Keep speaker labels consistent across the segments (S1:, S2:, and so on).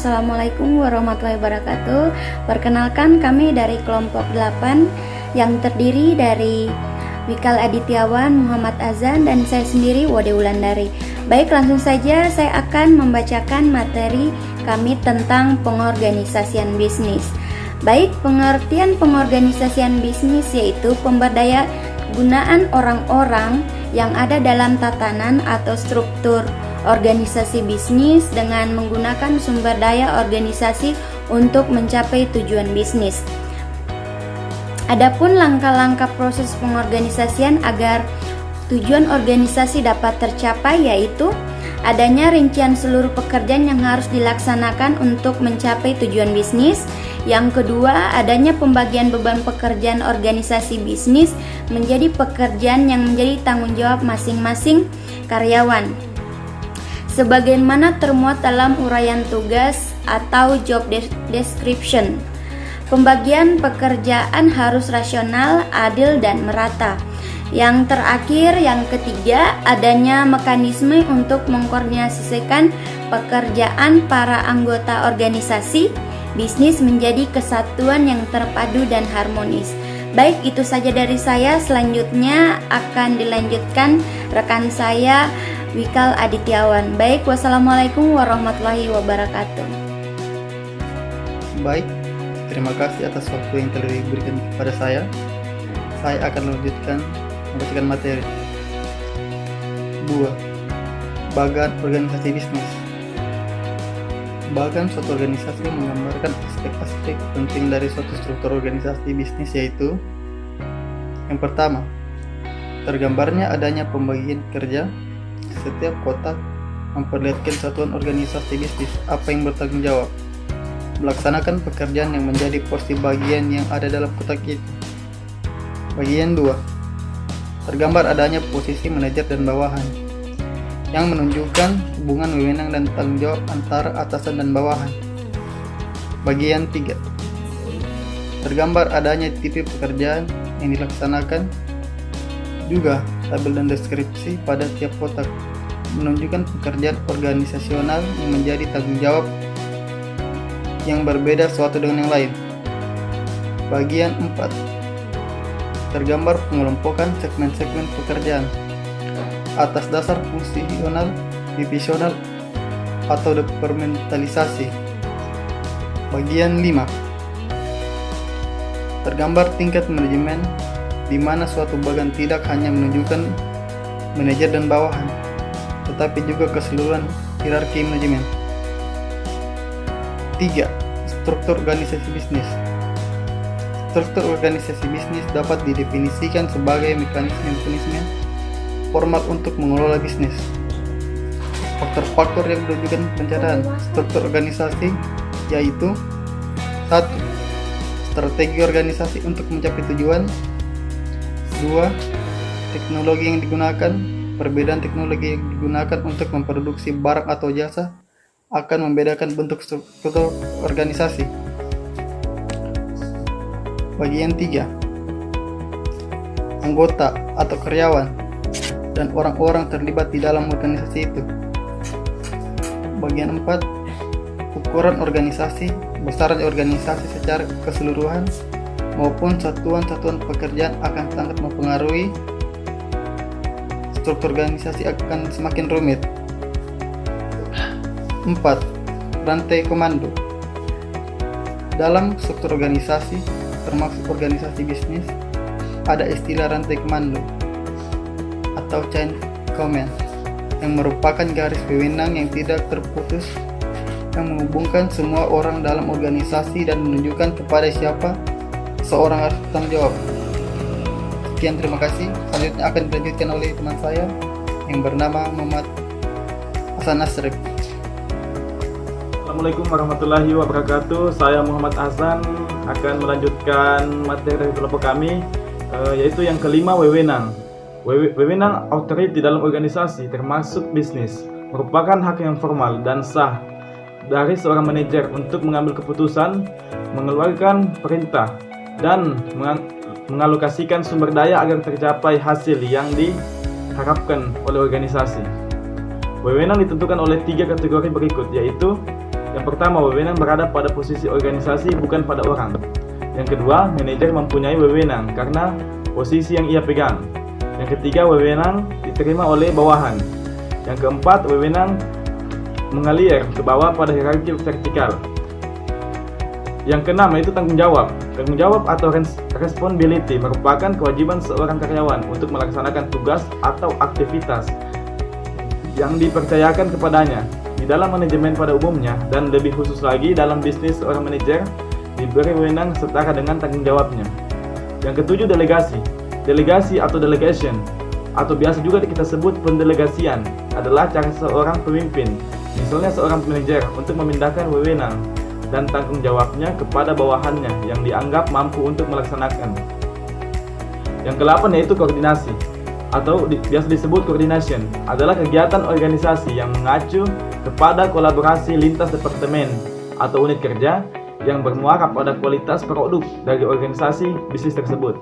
S1: Assalamualaikum warahmatullahi wabarakatuh. Perkenalkan, kami dari kelompok 8 yang terdiri dari Wikal Adityawan, Muhammad Azan, dan saya sendiri Wode Wulandari. Baik, langsung saja saya akan membacakan materi kami tentang pengorganisasian bisnis. Baik, pengertian pengorganisasian bisnis yaitu pemberdaya gunaan orang-orang yang ada dalam tatanan atau struktur organisasi bisnis dengan menggunakan sumber daya organisasi untuk mencapai tujuan bisnis. Adapun langkah-langkah proses pengorganisasian agar tujuan organisasi dapat tercapai yaitu adanya rincian seluruh pekerjaan yang harus dilaksanakan untuk mencapai tujuan bisnis. Yang kedua, adanya pembagian beban pekerjaan organisasi bisnis menjadi pekerjaan yang menjadi tanggung jawab masing-masing karyawan, sebagaimana termuat dalam uraian tugas atau job description. Pembagian pekerjaan harus rasional, adil, dan merata. Yang terakhir, yang ketiga, adanya mekanisme untuk mengkoordinasikan pekerjaan para anggota organisasi bisnis menjadi kesatuan yang terpadu dan harmonis. Baik, itu saja dari saya. Selanjutnya akan dilanjutkan rekan saya Wikal Adityawan. Baik, wassalamualaikum warahmatullahi wabarakatuh.
S2: Baik, terima kasih atas waktu yang telah diberikan kepada saya. Saya akan membacakan materi. 2. Bagan organisasi bisnis. Bagan suatu organisasi menggambarkan aspek-aspek penting dari suatu struktur organisasi bisnis, yaitu yang pertama, tergambarnya adanya pembagian kerja. Setiap kotak memperlihatkan satuan organisasi bisnis apa yang bertanggung jawab melaksanakan pekerjaan yang menjadi porsi bagian yang ada dalam kotak itu. Bagian 2, tergambar adanya posisi manajer dan bawahan yang menunjukkan hubungan wewenang dan tanggung jawab antara atasan dan bawahan. Bagian 3, tergambar adanya tipe pekerjaan yang dilaksanakan, juga tabel dan deskripsi pada tiap kotak menunjukkan pekerjaan organisasional yang menjadi tanggung jawab yang berbeda suatu dengan yang lain. Bagian 4, tergambar pengelompokan segmen-segmen pekerjaan atas dasar fungsional, divisional, atau departementalisasi. Bagian 5, tergambar tingkat manajemen di mana suatu bagian tidak hanya menunjukkan manajer dan bawahan, tetapi juga keseluruhan hierarki manajemen. 3. Struktur organisasi bisnis. Struktur organisasi bisnis dapat didefinisikan sebagai mekanisme formal untuk mengelola bisnis. Faktor-faktor yang menunjukkan pencapaian struktur organisasi yaitu 1. Strategi organisasi untuk mencapai tujuan. 2. Teknologi yang digunakan. Perbedaan teknologi yang digunakan untuk memproduksi barang atau jasa akan membedakan bentuk struktur organisasi. Bagian 3, anggota atau karyawan dan orang-orang terlibat di dalam organisasi itu. Bagian 4, ukuran organisasi, besaran organisasi secara keseluruhan maupun satuan-satuan pekerjaan akan sangat mempengaruhi struktur organisasi akan semakin rumit. 4. Rantai komando. Dalam struktur organisasi, termasuk organisasi bisnis, ada istilah rantai komando atau chain command yang merupakan garis wewenang yang tidak terputus yang menghubungkan semua orang dalam organisasi dan menunjukkan kepada siapa seorang harus bertanggung jawab. Sekian, terima kasih. Selanjutnya akan dilanjutkan oleh teman saya yang bernama Muhammad Hasan Asrif.
S3: Assalamualaikum warahmatullahi wabarakatuh. Saya Muhammad Hasan akan melanjutkan materi dari kelompok kami, yaitu yang kelima, wewenang. Wewenang authority dalam organisasi termasuk bisnis merupakan hak yang formal dan sah dari seorang manajer untuk mengambil keputusan, mengeluarkan perintah, dan mengalokasikan sumber daya agar tercapai hasil yang diharapkan oleh organisasi. Wewenang ditentukan oleh 3 kategori berikut, yaitu Yang pertama, wewenang berada pada posisi organisasi, bukan pada orang. Yang kedua, manajer mempunyai wewenang karena posisi yang ia pegang. Yang ketiga, wewenang diterima oleh bawahan. Yang keempat, wewenang mengalir ke bawah pada hierarki vertikal. Yang keenam yaitu tanggung jawab. Tanggung jawab atau responsibility merupakan kewajiban seorang karyawan untuk melaksanakan tugas atau aktivitas yang dipercayakan kepadanya. Di dalam manajemen pada umumnya dan lebih khusus lagi dalam bisnis, seorang manajer diberi wewenang setara dengan tanggung jawabnya. Yang ketujuh, delegasi. Delegasi atau delegation, atau biasa juga kita sebut pendelegasian, adalah cara seorang pemimpin, misalnya seorang manajer, untuk memindahkan wewenang dan tanggung jawabnya kepada bawahannya yang dianggap mampu untuk melaksanakan. Yang ke-8 yaitu koordinasi, atau biasa disebut coordination, adalah kegiatan organisasi yang mengacu kepada kolaborasi lintas departemen atau unit kerja yang bermuara pada kualitas produk dari organisasi bisnis tersebut.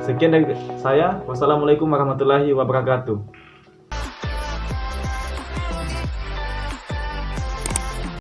S3: Sekian dari saya. Wassalamualaikum warahmatullahi wabarakatuh.